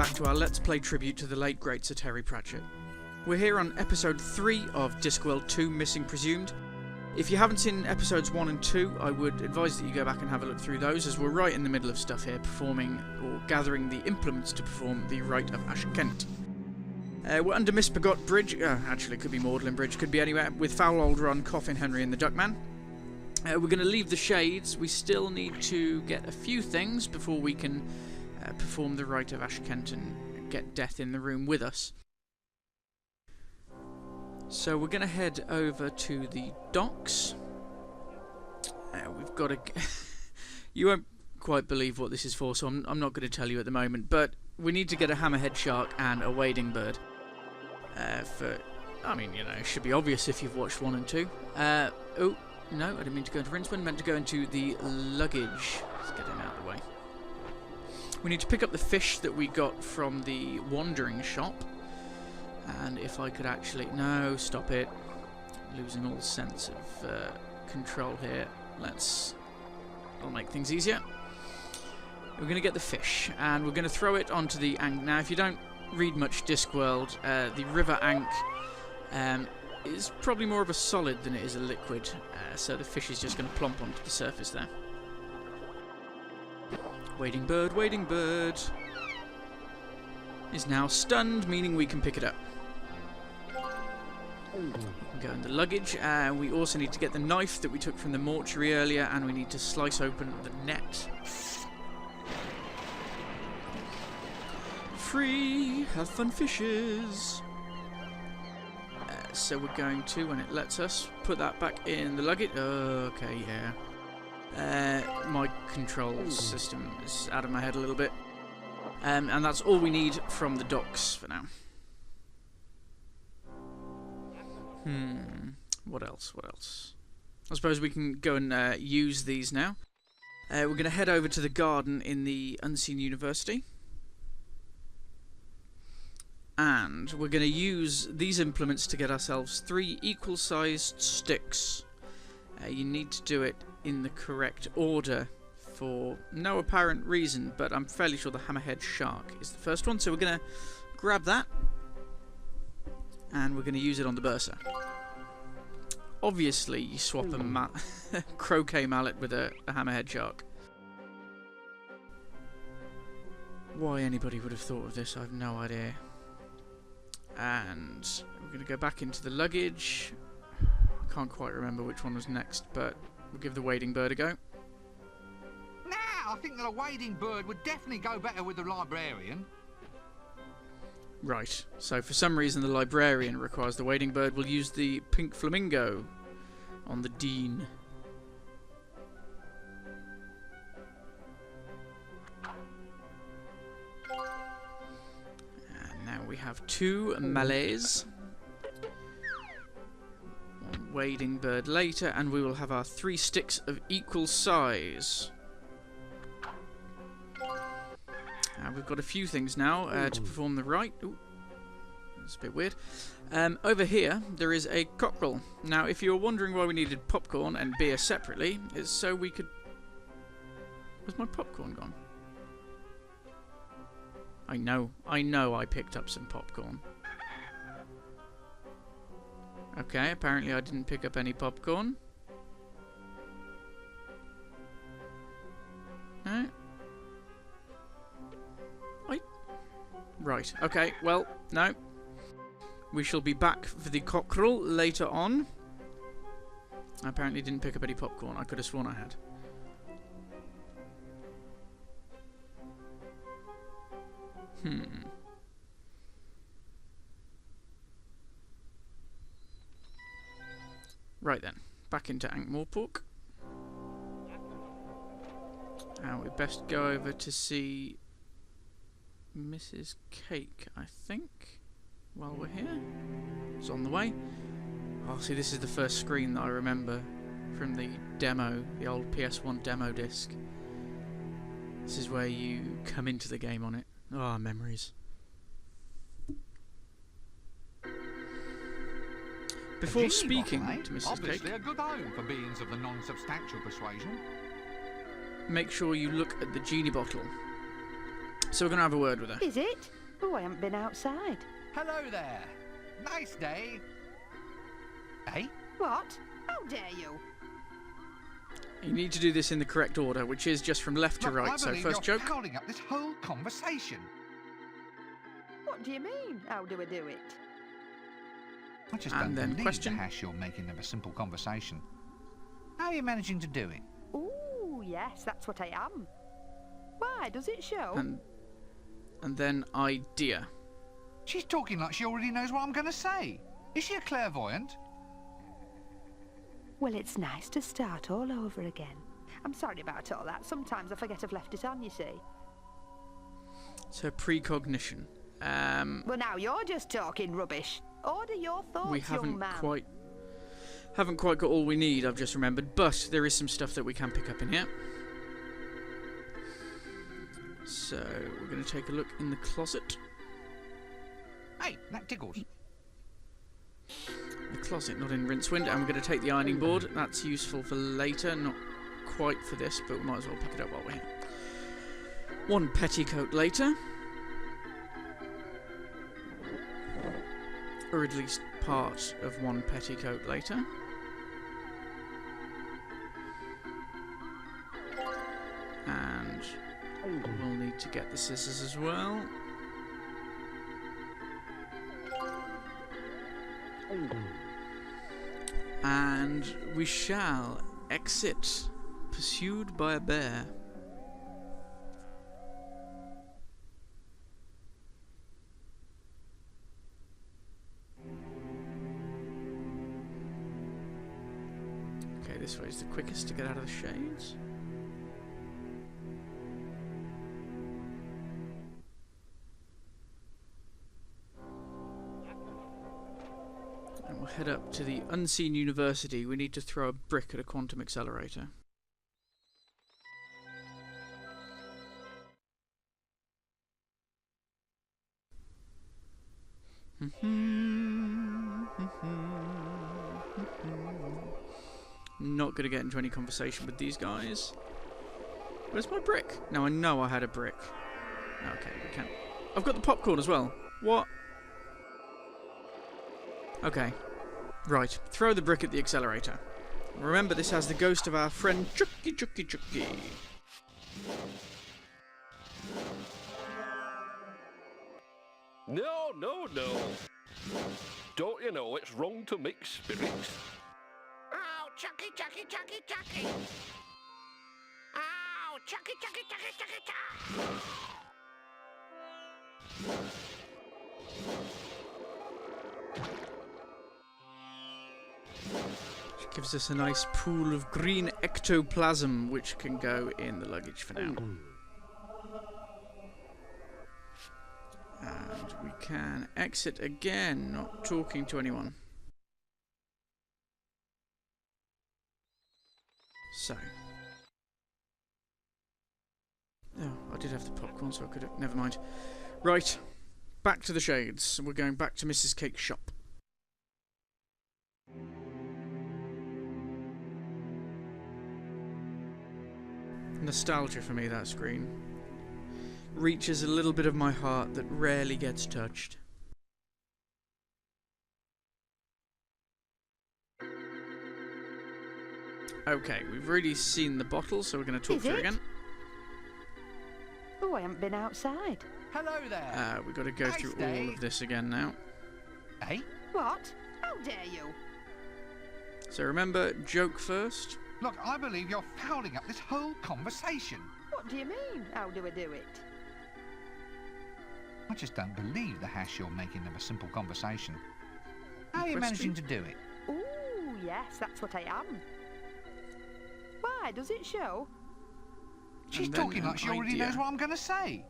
back to our Let's Play tribute to the late great Sir Terry Pratchett. We're here on episode 3 of Discworld II, Missing Presumed. If you haven't seen episodes 1 and 2, I would advise that you go back and have a look through those, as we're right in the middle of stuff here, performing, or gathering the implements to perform the Rite of AshkEnte. We're under Misbegot Bridge, actually it could be Magdalen Bridge, could be anywhere, with Foul Old Ron, Coffin Henry and the Duckman. We're going to leave the Shades. We still need to get a few things before we can perform the Rite of AshkEnte and get Death in the room with us. So we're going to head over to the docks. We've got to... You won't quite believe what this is for, so I'm not going to tell you at the moment, but we need to get a hammerhead shark and a wading bird. I mean, you know, it should be obvious if you've watched 1 and 2. Oh, no, I didn't mean to go into Rincewind, meant to go into the luggage. Let's get him out of the way. We need to pick up the fish that we got from the wandering shop. And if I could actually... No, stop it. Losing all sense of control here. I'll make things easier. We're going to get the fish, and we're going to throw it onto the Ankh. Now, if you don't read much Discworld, the River Ankh is probably more of a solid than it is a liquid, so the fish is just going to plump onto the surface there. Wading bird is now stunned, meaning we can pick it up. We can go in the luggage, and we also need to get the knife that we took from the mortuary earlier, and we need to slice open the net. Free! Have fun, fishes! So we're going to, when it lets us, put that back in the luggage. Okay, yeah. My control system is out of my head a little bit. And that's all we need from the docks for now. What else? I suppose we can go and use these now. We're going to head over to the garden in the Unseen University. And we're going to use these implements to get ourselves 3 equal-sized sticks. You need to do it in the correct order for no apparent reason, but I'm fairly sure the hammerhead shark is the first one. So we're going to grab that, and we're going to use it on the Bursa. Obviously, you swap a croquet mallet with a hammerhead shark. Why anybody would have thought of this, I have no idea. And we're going to go back into the luggage. I can't quite remember which one was next, but we'll give the wading bird a go. Nah, I think that a wading bird would definitely go better with the librarian. Right, so for some reason the librarian requires the wading bird. We'll use the pink flamingo on the dean. And now we have 2 malays. 1 wading bird later, and we will have our 3 sticks of equal size. We've got a few things now to perform the rite. Ooh, that's a bit weird. Over here, there is a cockerel. Now, if you're wondering why we needed popcorn and beer separately, it's so we could... Where's my popcorn gone? I know I picked up some popcorn. Okay, apparently I didn't pick up any popcorn. No. Right, okay, well, no. We shall be back for the cockerel later on. I apparently didn't pick up any popcorn. I could have sworn I had. Right then, back into Ankh-Morpork. And we best go over to see Mrs. Cake, I think, while we're here. It's on the way. Oh, see, this is the first screen that I remember from the demo, the old PS1 demo disc. This is where you come into the game on it. Ah, oh, memories. Before speaking to Mrs. Cake, obviously a good home for beings of the non-substantial persuasion. Make sure you look at the genie bottle. So we're going to have a word with her. Is it? Oh, I haven't been outside. Hello there. Nice day. Eh? What? How dare you? You need to do this in the correct order, which is just from left to Look, right. I So believe first you're joke. holding up this whole conversation. What do you mean? How do I do it? I just And don't then believe question. the hash you're making of a simple conversation. How are you managing to do it? Ooh, yes, that's what I am. Why, does it show? And then idea. She's talking like she already knows what I'm going to say. Is she a clairvoyant? Well, it's nice to start all over again. I'm sorry about all that. Sometimes I forget I've left it on, you see. So precognition. Well, now you're just talking rubbish. Order your thoughts, We young haven't man. quite got all we need, I've just remembered, but there is some stuff that we can pick up in here. So we're going to take a look in the closet. Hey, that tickles. The closet, not in Rincewind, and we're going to take the ironing board. That's useful for later, not quite for this, but we might as well pick it up while we're here. One petticoat later. Or at least part of one petticoat later. And we'll need to get the scissors as well. And we shall exit, pursued by a bear. Okay, this way is the quickest to get out of the shades. And we'll head up to the unseen university. We need to throw a brick at a quantum accelerator. Not going to get into any conversation with these guys. Where's my brick? Now I know I had a brick. Okay, we can. I've got the popcorn as well. What? Okay. Right. Throw the brick at the accelerator. Remember, this has the ghost of our friend Chucky. No, no, no. Don't you know it's wrong to mix spirits? Oh, Chucky, Chucky, Chucky, Chucky. Oh, Chucky, Chucky, Chucky, Chucky, Chucky. Which gives us a nice pool of green ectoplasm, which can go in the luggage for now. And we can exit again, not talking to anyone. So. Oh, I did have the popcorn, so I could have... Never mind. Right. Back to the shades. We're going back to Mrs. Cake's shop. Nostalgia for me, that screen. Reaches a little bit of my heart that rarely gets touched. Okay, we've already seen the bottle, so we're going to talk Is to her it? again. Oh, I haven't been outside. Hello there. We've got to go Nice through day. all of this again now. Eh? What? How dare you? So remember, joke first. Look, I believe you're fouling up this whole conversation. What do you mean? How do I do it? I just don't believe the hash you're making of a simple conversation. How are you Question? managing to do it? Ooh, yes, that's what I am. Why, does it show? She's And then talking like an she already idea. knows what I'm going to say.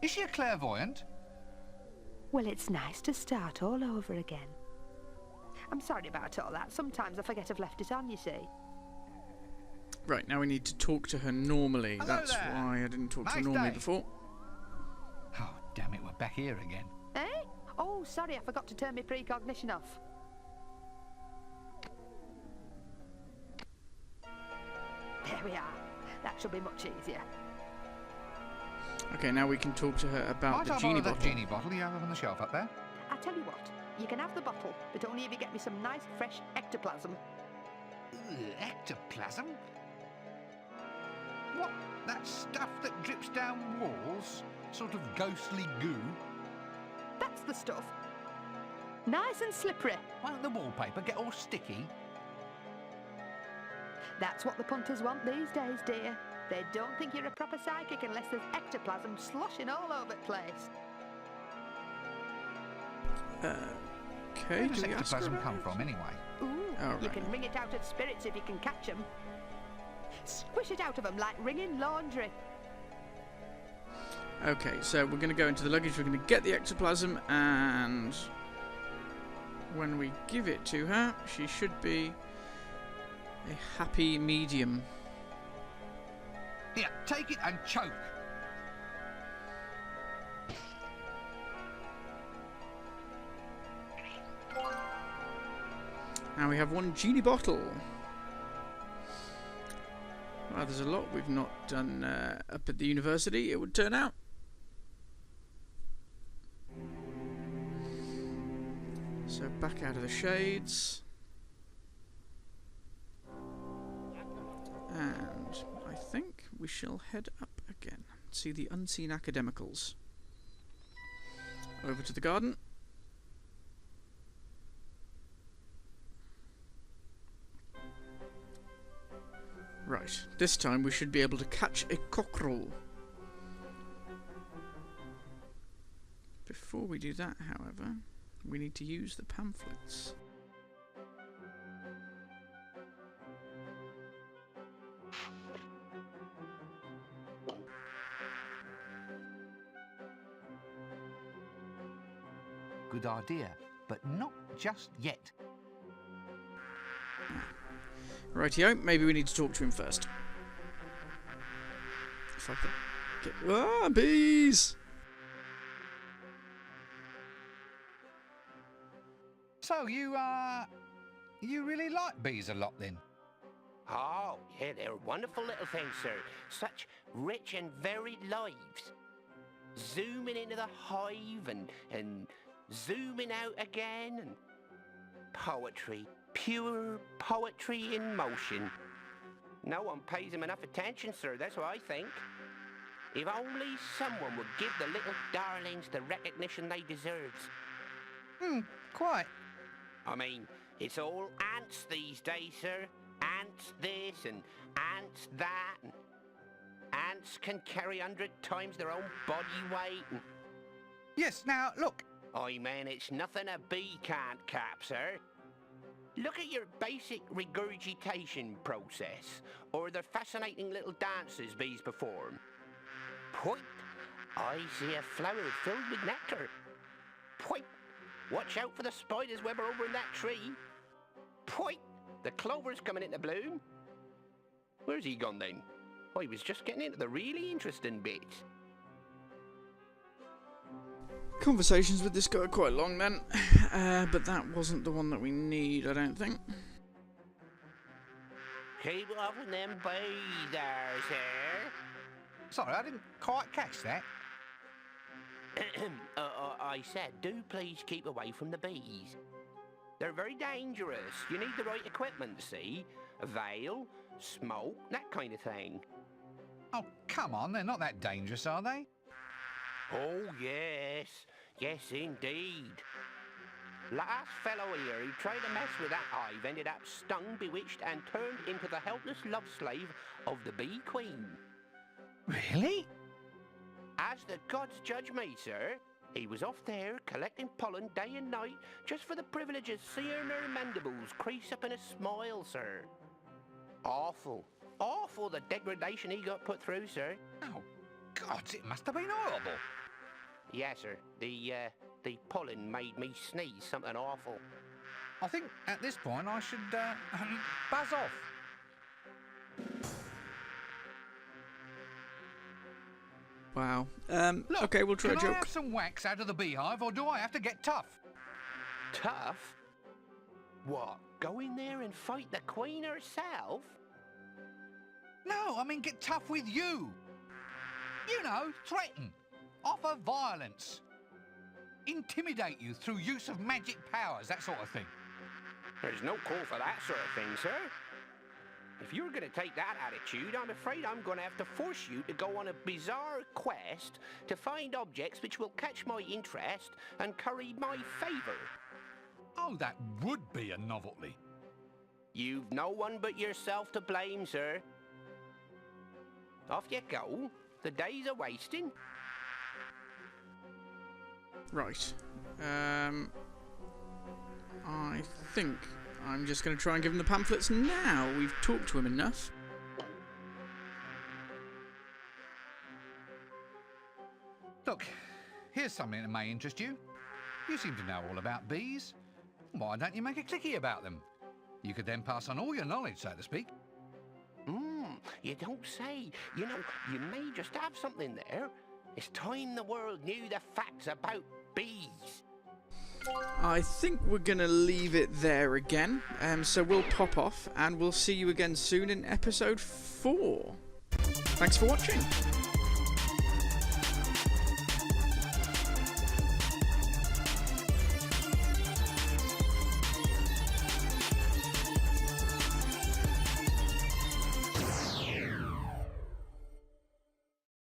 Is she a clairvoyant? Well, it's nice to start all over again. I'm sorry about all that. Sometimes I forget I've left it on, you see. Right, now we need to talk to her normally. Hello That's there. why I didn't talk to her Nice normally day. before. Oh, damn it, we're back here again. Eh? Oh, sorry, I forgot to turn my precognition off. There we are. That should be much easier. Okay, now we can talk to her about Might the I genie borrow that bottle. genie bottle you have up on the shelf up there? I tell you what, you can have the bottle, but only if you get me some nice fresh ectoplasm. Ectoplasm? What? That stuff that drips down walls? Sort of ghostly goo? That's the stuff. Nice and slippery. Won't the wallpaper get all sticky? That's what the punters want these days, dear. They don't think you're a proper psychic unless there's ectoplasm sloshing all over the place. Okay, Where do does we ask her ectoplasm about come it? from anyway? Ooh, Oh, you right. can wring it out of spirits if you can catch 'em. Squish it out of 'em like wringing laundry. Okay, so we're going to go into the luggage, we're going to get the ectoplasm, and when we give it to her, she should be a happy medium. Here, take it and choke. Now we have one genie bottle. Well, there's a lot we've not done up at the university, it would turn out. So back out of the shades. And I think we shall head up again. See the unseen academicals. Over to the garden. Right, this time we should be able to catch a cockerel. Before we do that, however, we need to use the pamphlets. Good idea, but not just yet. Rightio, maybe we need to talk to him first. If I can get... Ah, bees! So you really like bees a lot then? Oh, yeah, they're wonderful little things, sir. Such rich and varied lives. Zooming into the hive and zooming out again, and poetry. Pure poetry in motion. No one pays them enough attention, sir, that's what I think. If only someone would give the little darlings the recognition they deserve. Quite. I mean, it's all ants these days, sir. Ants this and ants that. And ants can carry 100 times their own body weight. And Yes, now, look. I mean, it's nothing a bee can't cap, sir. Look at your basic regurgitation process, or the fascinating little dances bees perform. Point, I see a flower filled with nectar. Point, watch out for the spider's web over in that tree. Point, the clover's coming into bloom. Where's he gone then? I was just getting into the really interesting bits. Conversations with this guy are quite long then, but that wasn't the one that we need, I don't think. Keep off with them bees there, sir. Sorry, I didn't quite catch that. I said, do please keep away from the bees. They're very dangerous. You need the right equipment, see? A veil, smoke, that kind of thing. Oh, come on, they're not that dangerous, are they? Oh, yes. Yes, indeed. Last fellow here who tried to mess with that hive ended up stung, bewitched, and turned into the helpless love slave of the bee queen. Really? As the gods judge me, sir, he was off there collecting pollen day and night just for the privilege of seeing her mandibles crease up in a smile, sir. Awful. Awful the degradation he got put through, sir. Oh, gods, it must have been horrible. Yes, sir. The pollen made me sneeze something awful. I think at this point I should buzz off. Wow. Look, okay, we'll try a can I joke. have some wax out of the beehive, or do I have to get tough? Tough? What, go in there and fight the queen herself? No, I mean get tough with you. You know, threaten, offer violence, intimidate you through use of magic powers, that sort of thing. There's no call for that sort of thing, sir. If you're going to take that attitude, I'm afraid I'm going to have to force you to go on a bizarre quest to find objects which will catch my interest and curry my favour. Oh, that would be a novelty. You've no one but yourself to blame, sir. Off you go. The days are wasting. Right. I think I'm just going to try and give him the pamphlets now. We've talked to him enough. Look, here's something that may interest you. You seem to know all about bees. Why don't you make a clicky about them? You could then pass on all your knowledge, so to speak. You don't say. You know, you may just have something there. It's time the world knew the facts about bees. I think we're going to leave it there again. So we'll pop off and we'll see you again soon in episode 4. Thanks for watching.